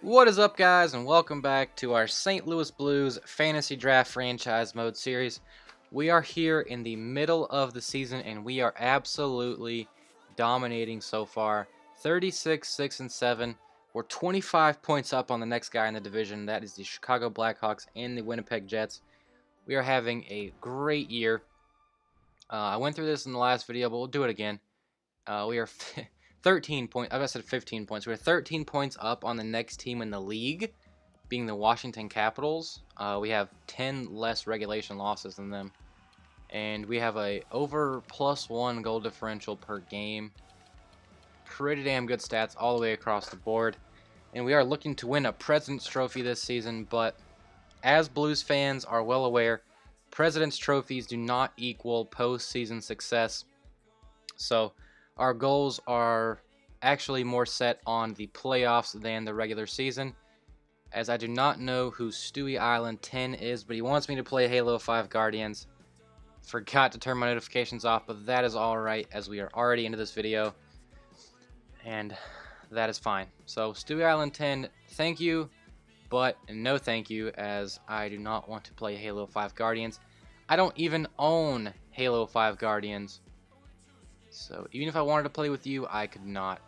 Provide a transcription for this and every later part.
What is up, guys, and welcome back to our St. Louis Blues Fantasy Draft Franchise Mode series. We are here in the middle of the season, and we are absolutely dominating so far. 36, 6, and 7. We're 25 points up on the next guy in the division. That is the Chicago Blackhawks and the Winnipeg Jets. We are having a great year. I went through this in the last video, but we'll do it again. We are 13 points. I said 15 points. We're 13 points up on the next team in the league, being the Washington Capitals. We have 10 less regulation losses than them, and we have a over +1 goal differential per game. Pretty damn good stats all the way across the board, and we are looking to win a President's Trophy this season. But as Blues fans are well aware, President's Trophies do not equal postseason success. So our goals are actually more set on the playoffs than the regular season, as I do not know who Stewie Island 10 is, but he wants me to play Halo 5 Guardians. Forgot to turn my notifications off, but that is alright, as we are already into this video, and that is fine. So Stewie Island 10, thank you, but no thank you, as I do not want to play Halo 5 Guardians. I don't even own Halo 5 Guardians. So even if I wanted to play with you, I could not.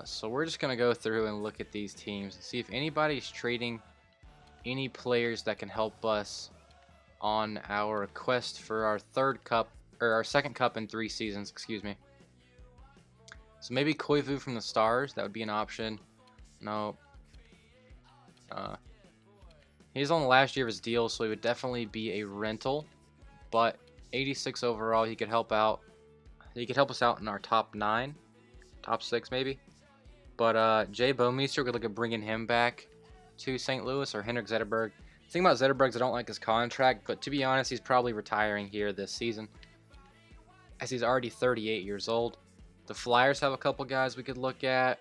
So we're just going to go through and look at these teams and see if anybody's trading any players that can help us on our quest for our second cup in 3 seasons, excuse me. So maybe Koivu from the Stars, that would be an option. No. He's on the last year of his deal, so he would definitely be a rental, but 86 overall, he could help out. He could help us out in our top 9, top 6 maybe. But Jay Bouwmeester, we could look at bringing him back to St. Louis, or Henrik Zetterberg. The thing about Zetterberg is I don't like his contract, but to be honest, he's probably retiring here this season, as he's already 38 years old. The Flyers have a couple guys we could look at.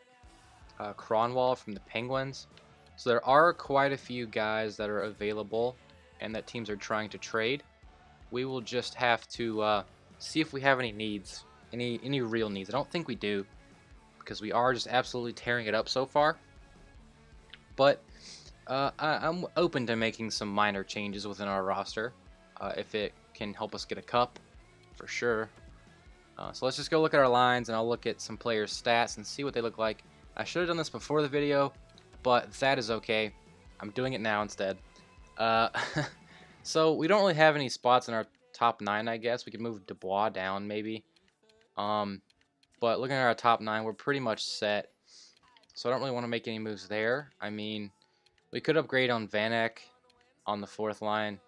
Kronwall from the Penguins. So there are quite a few guys that are available and that teams are trying to trade. We will just have to see if we have any needs, any real needs. I don't think we do, because we are just absolutely tearing it up so far. But I'm open to making some minor changes within our roster if it can help us get a cup, for sure. So let's just go look at our lines, and I'll look at some players' stats and see what they look like. I should have done this before the video, but that is okay. I'm doing it now instead. So we don't really have any spots in our top 9, I guess. We could move Dubois down, maybe. But looking at our top 9, we're pretty much set. So I don't really want to make any moves there. I mean, we could upgrade on Van Eyck on the 4th line,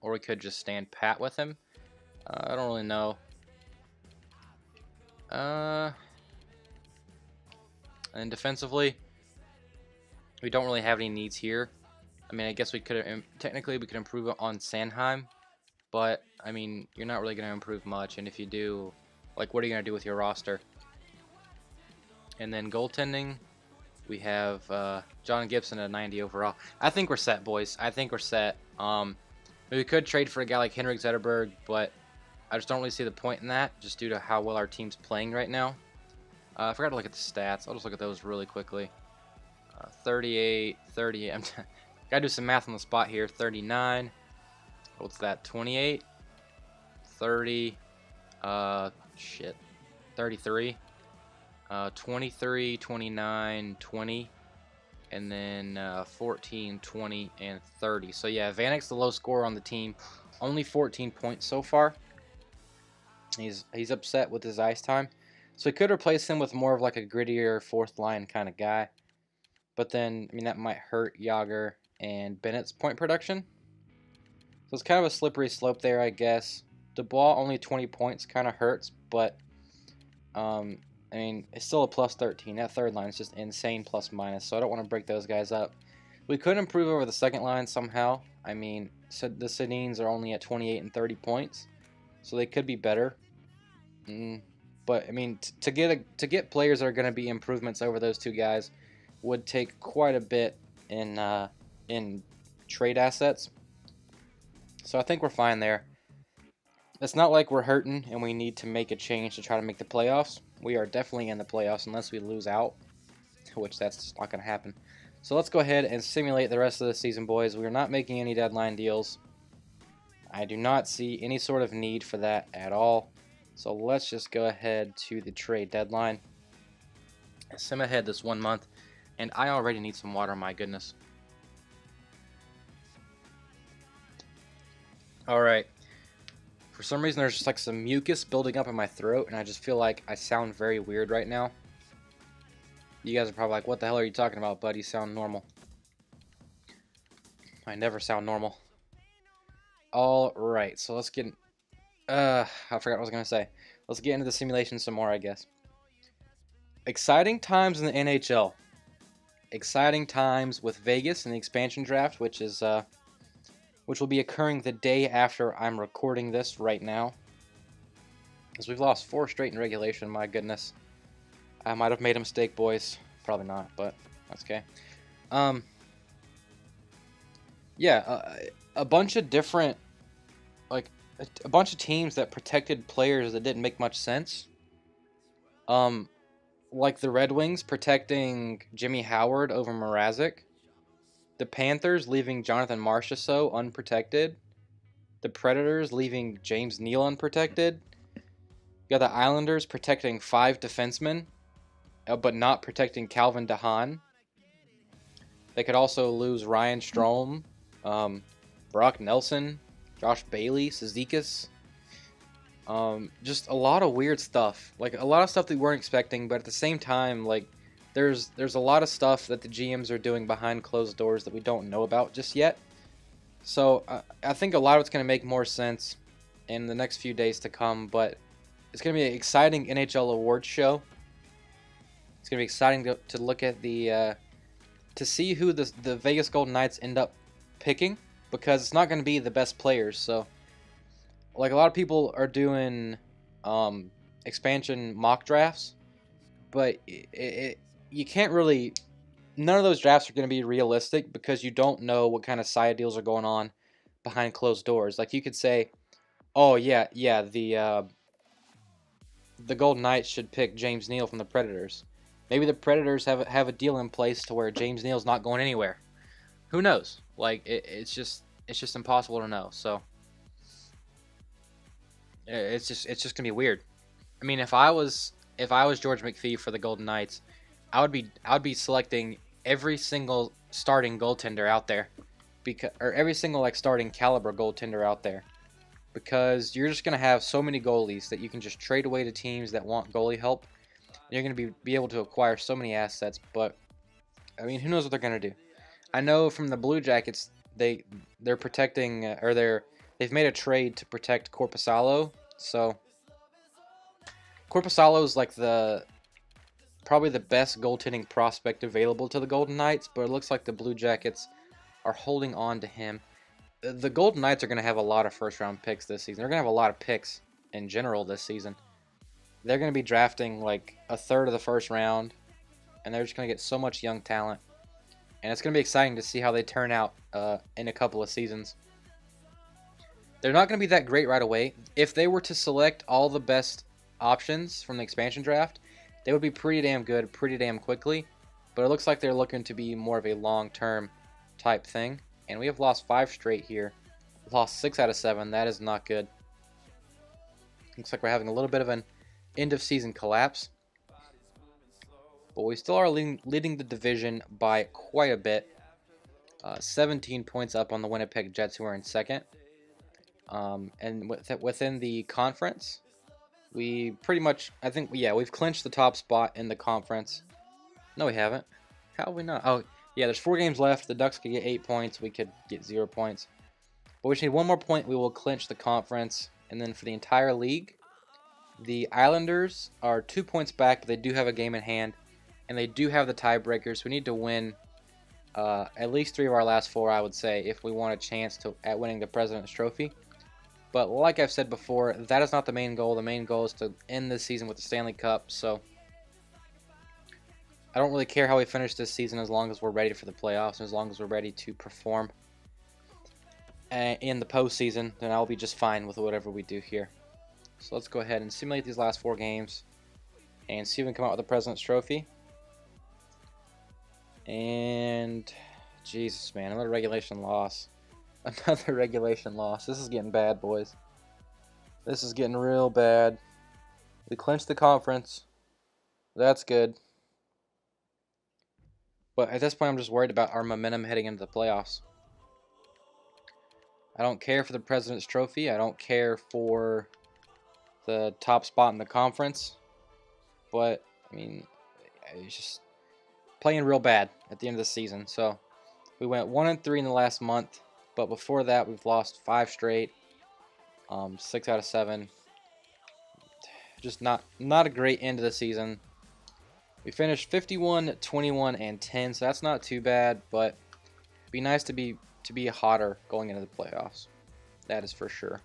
or we could just stand pat with him. I don't really know. And defensively, we don't really have any needs here. I mean, I guess we could technically we could improve on Sanheim, but I mean, you're not really going to improve much, and if you do, like, what are you going to do with your roster? And then goaltending, we have John Gibson at 90 overall. I think we're set, boys. I think we're set. We could trade for a guy like Henrik Zetterberg, but I just don't really see the point in that, just due to how well our team's playing right now. I forgot to look at the stats. I'll just look at those really quickly. 38, 30. Gotta do some math on the spot here. 39. What's that? 28. 30. 33. 23, 29, 20. And then 14, 20, and 30. So yeah, Van Eyck's the low scorer on the team. Only 14 points so far. He's upset with his ice time. So we could replace him with more of like a grittier 4th line kind of guy. But then, I mean, that might hurt Yager and Bennett's point production. So it's kind of a slippery slope there, I guess. Dubois, only 20 points, kind of hurts. But, I mean, it's still a +13. That 3rd line is just insane plus minus. So I don't want to break those guys up. We could improve over the 2nd line somehow. I mean, so the Sedins are only at 28 and 30 points. So they could be better. But I mean, to get players that are going to be improvements over those 2 guys would take quite a bit in trade assets. So I think we're fine there. It's not like we're hurting and we need to make a change to try to make the playoffs. We are definitely in the playoffs unless we lose out, which that's just not going to happen. So let's go ahead and simulate the rest of the season, boys. We are not making any deadline deals. I do not see any sort of need for that at all. So let's just go ahead to the trade deadline. Sim ahead this 1 month, and I already need some water, my goodness. Alright. For some reason, there's just like some mucus building up in my throat, and I just feel like I sound very weird right now. You guys are probably like, what the hell are you talking about, bud? You sound normal. I never sound normal. Alright, so let's get... I forgot what I was going to say. Let's get into the simulation some more, I guess. Exciting times in the NHL. Exciting times with Vegas and the expansion draft, which will be occurring the day after I'm recording this right now. Because we've lost 4 straight in regulation, my goodness. I might have made a mistake, boys. Probably not, but that's okay. Yeah, a bunch of different, like, a bunch of teams that protected players that didn't make much sense. Like the Red Wings protecting Jimmy Howard over Mrazek. The Panthers leaving Jonathan Marchessault unprotected. The Predators leaving James Neal unprotected. You got the Islanders protecting 5 defensemen, but not protecting Calvin DeHaan. They could also lose Ryan Strome, Brock Nelson, Josh Bailey, Cizikas. Just a lot of weird stuff. Like, a lot of stuff that we weren't expecting, but at the same time, like, there's a lot of stuff that the GMs are doing behind closed doors that we don't know about just yet. So, I think a lot of it's going to make more sense in the next few days to come, but it's going to be an exciting NHL awards show. It's going to be exciting to look at the... to see who the Vegas Golden Knights end up picking, because it's not going to be the best players, so... Like, a lot of people are doing expansion mock drafts, but you can't really... None of those drafts are going to be realistic because you don't know what kind of side deals are going on behind closed doors. Like, you could say, oh, yeah, the Golden Knights should pick James Neal from the Predators. Maybe the Predators have a deal in place to where James Neal's not going anywhere. Who knows? Like, it's just impossible to know, so... It's just gonna be weird. I mean, if I was George McPhee for the Golden Knights, I would be selecting every single starting goaltender out there, or every single like starting caliber goaltender out there, because you're just gonna have so many goalies that you can just trade away to teams that want goalie help. You're gonna be able to acquire so many assets, but I mean, who knows what they're gonna do? I know from the Blue Jackets, they're protecting they've made a trade to protect Korpisalo. So Korpisalo is like probably the best goaltending prospect available to the Golden Knights, but it looks like the Blue Jackets are holding on to him. The Golden Knights are going to have a lot of first-round picks this season. They're going to have a lot of picks in general this season. They're going to be drafting like a third of the first round, and they're just going to get so much young talent. And it's going to be exciting to see how they turn out in a couple of seasons. They're not going to be that great right away. If they were to select all the best options from the expansion draft, they would be pretty damn good, pretty damn quickly. But it looks like they're looking to be more of a long-term type thing. And we have lost 5 straight here. Lost 6 out of 7. That is not good. Looks like we're having a little bit of an end-of-season collapse. But we still are leading the division by quite a bit. 17 points up on the Winnipeg Jets, who are in second. And within the conference, we pretty much, I think, yeah, we've clinched the top spot in the conference. No, we haven't. How have we not? Oh, yeah, there's 4 games left. The Ducks could get 8 points. We could get 0 points. But we just need 1 more point. We will clinch the conference. And then for the entire league, the Islanders are 2 points back, but they do have a game in hand. And they do have the tiebreakers. We need to win at least 3 of our last 4, I would say, if we want a chance at winning the President's Trophy. But like I've said before, that is not the main goal. The main goal is to end this season with the Stanley Cup. So I don't really care how we finish this season as long as we're ready for the playoffs and as long as we're ready to perform in the postseason. Then I'll be just fine with whatever we do here. So let's go ahead and simulate these last 4 games. and see if we can come out with the President's Trophy. And Jesus, man, another regulation loss. Another regulation loss. This is getting bad, boys. This is getting real bad. We clinched the conference. That's good. But at this point, I'm just worried about our momentum heading into the playoffs. I don't care for the President's Trophy. I don't care for the top spot in the conference. But, I mean, it's just playing real bad at the end of the season. So, we went 1-3 in the last month. But before that, we've lost 5 straight. 6 out of 7. Just not a great end of the season. We finished 51, 21, and 10, so that's not too bad, but it'd be nice to be hotter going into the playoffs. That is for sure.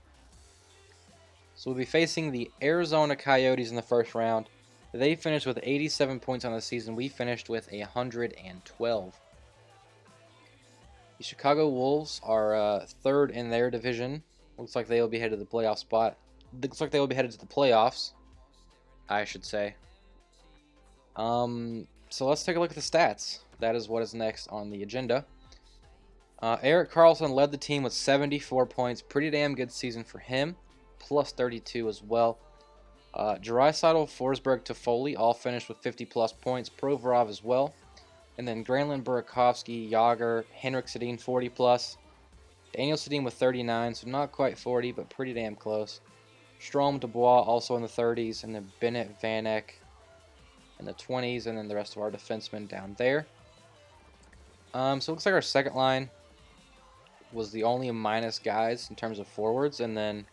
So we'll be facing the Arizona Coyotes in the first round. They finished with 87 points on the season. We finished with 112. The Chicago Wolves are third in their division. Looks like they will be headed to the playoff spot. Looks like they will be headed to the playoffs, I should say. So let's take a look at the stats. That is what is next on the agenda. Erik Karlsson led the team with 74 points. Pretty damn good season for him. Plus 32 as well. Draisaitl, Forsberg, Toffoli all finished with 50-plus points. Provorov as well. And then Granlund, Burakovsky, Yager, Henrik Sedin 40-plus. Daniel Sedin with 39, so not quite 40, but pretty damn close. Strome, Dubois also in the 30s. And then Bennett, Vanek in the 20s, and then the rest of our defensemen down there. So it looks like our second line was the only minus guys in terms of forwards, and then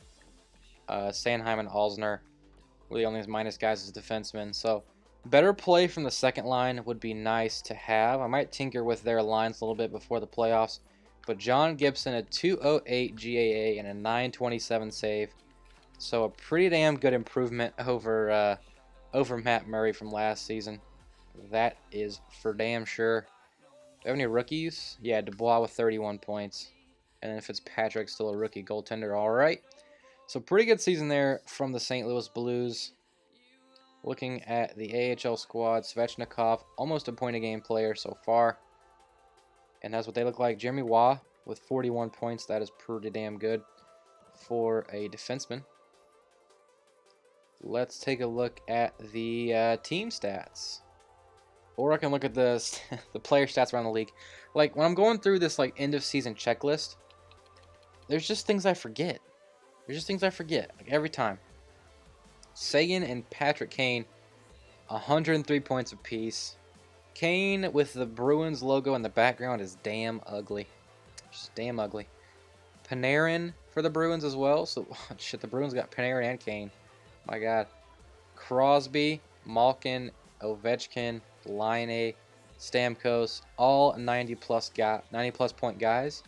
Sanheim and Alzner were the only minus guys as defensemen. So better play from the second line would be nice to have. I might tinker with their lines a little bit before the playoffs, but John Gibson, a 208 GAA and a 927 save. So a pretty damn good improvement over Matt Murray from last season. That is for damn sure. Do we have any rookies? Yeah, Dubois with 31 points. And then Fitzpatrick's still a rookie goaltender. All right. So pretty good season there from the St. Louis Blues. Looking at the AHL squad, Svechnikov, almost a point-a-game player so far. And that's what they look like. Jeremy Waugh with 41 points. That is pretty damn good for a defenseman. Let's take a look at the team stats. Or I can look at the player stats around the league. Like, when I'm going through this, like, end-of-season checklist, there's just things I forget. Like, every time. Seguin and Patrick Kane, 103 points apiece. Kane with the Bruins logo in the background is damn ugly. Just damn ugly. Panarin for the Bruins as well. So, shit, the Bruins got Panarin and Kane. My God. Crosby, Malkin, Ovechkin, Laine, Stamkos, all 90-plus point guys.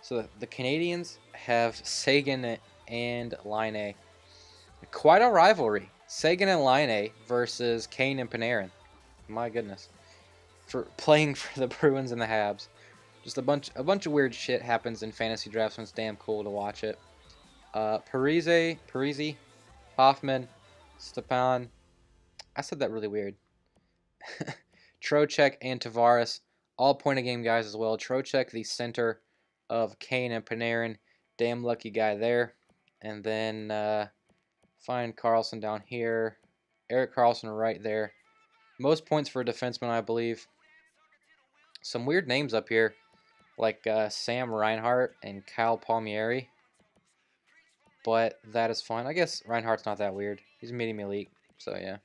So the Canadians have Seguin and Laine. Quite a rivalry. Seguin and Laine versus Kane and Panarin. My goodness. For playing for the Bruins and the Habs. Just a bunch of weird shit happens in fantasy drafts, and it's damn cool to watch it. Parise, Hoffman, Stepan. I said that really weird. Trocheck and Tavares, all point-a-game guys as well. Trocheck, the center of Kane and Panarin. Damn lucky guy there. And then find Karlsson down here. Erik Karlsson right there. Most points for a defenseman, I believe. Some weird names up here, like Sam Reinhart and Kyle Palmieri. But that is fine. I guess Reinhardt's not that weird. He's medium elite, so yeah.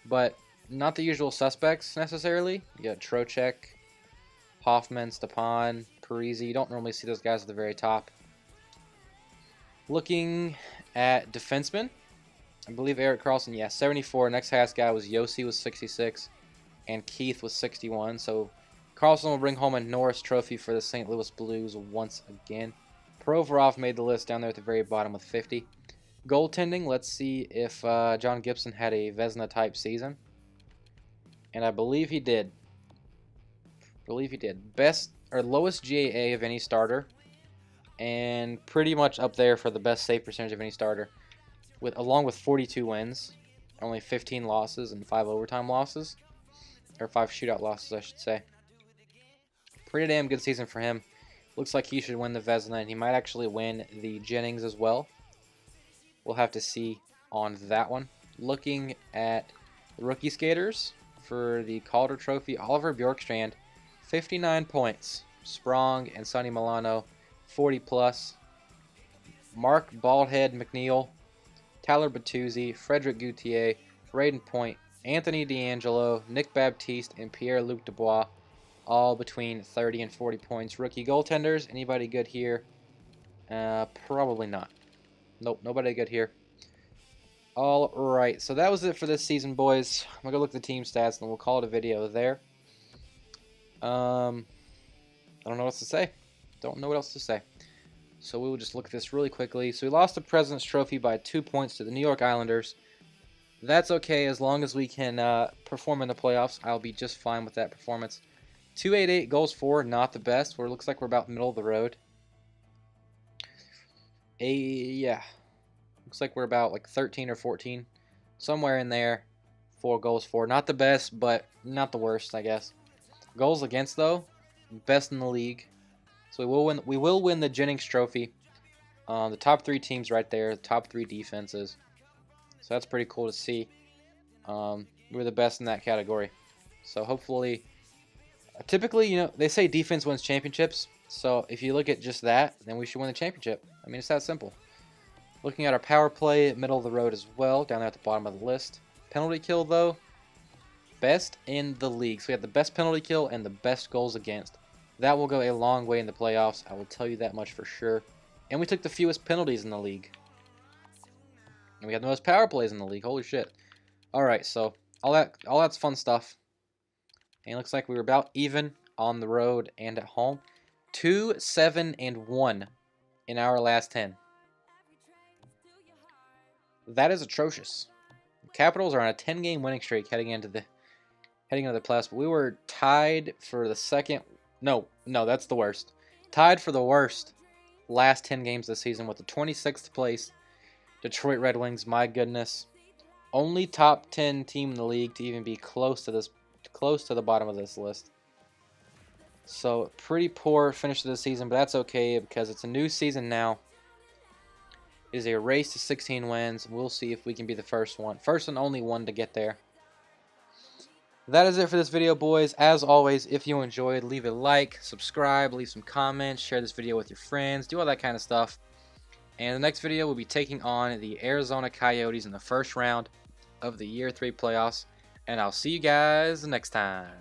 But not the usual suspects necessarily. You got Trocheck, Hoffman, Stepan, Parise. You don't normally see those guys at the very top. Looking at defensemen, I believe Erik Karlsson, yeah, 74. Next highest guy was Yossi with 66, and Keith was 61. So Karlsson will bring home a Norris Trophy for the St. Louis Blues once again. Provorov made the list down there at the very bottom with 50. Goaltending, let's see if John Gibson had a Vezina-type season. And I believe he did. Best or lowest GAA of any starter. And pretty much up there for the best save percentage of any starter. Along with 42 wins. Only 15 losses and 5 overtime losses. Or 5 shootout losses, I should say. Pretty damn good season for him. Looks like he should win the Vezina, and he might actually win the Jennings as well. We'll have to see on that one. Looking at the rookie skaters for the Calder Trophy, Oliver Bjorkstrand, 59 points. Sprong and Sonny Milano, 40 plus. Mark Baldhead McNeil, Tyler Bertuzzi, Frederick Gutierrez, Braden Point, Anthony D'Angelo, Nick Baptiste, and Pierre-Luc Dubois, all between 30 and 40 points. Rookie goaltenders, anybody good here? Probably not. Nope, nobody good here. All right, so that was it for this season, boys. I'm going to go look at the team stats, and we'll call it a video there. I don't know what else to say. Don't know what else to say. So we will just look at this really quickly. So we lost the President's Trophy by 2 points to the New York Islanders. That's okay as long as we can perform in the playoffs. I'll be just fine with that performance. 288 goals for, not the best. Where it looks like we're about middle of the road. Yeah. Looks like we're about like 13 or 14. Somewhere in there. 4 goals for. Not the best, but not the worst, I guess. Goals against, though, best in the league. So we will win the Jennings Trophy. The top 3 teams right there. The top 3 defenses. So that's pretty cool to see. We're the best in that category. So hopefully... Typically, you know, they say defense wins championships. So if you look at just that, then we should win the championship. I mean, it's that simple. Looking at our power play, middle of the road as well, down there at the bottom of the list. Penalty kill, though, best in the league. So we have the best penalty kill and the best goals against. That will go a long way in the playoffs. I will tell you that much for sure. And we took the fewest penalties in the league. And we had the most power plays in the league. Holy shit. Alright, so all that's fun stuff. And it looks like we were about even on the road and at home. 2, 7, and 1 in our last 10. That is atrocious. The Capitals are on a 10-game winning streak heading into the playoffs. But we were tied for the second. No, that's the worst. Tied for the worst last 10 games this season with the 26th place Detroit Red Wings. My goodness, only top 10 team in the league to even be close to the bottom of this list. So pretty poor finish to the season, but that's okay because it's a new season now. It is a race to 16 wins. We'll see if we can be the first and only one to get there. That is it for this video, boys. As always, if you enjoyed, leave a like, subscribe, leave some comments, share this video with your friends, do all that kind of stuff. And the next video will be taking on the Arizona Coyotes in the first round of the Year 3 playoffs. And I'll see you guys next time.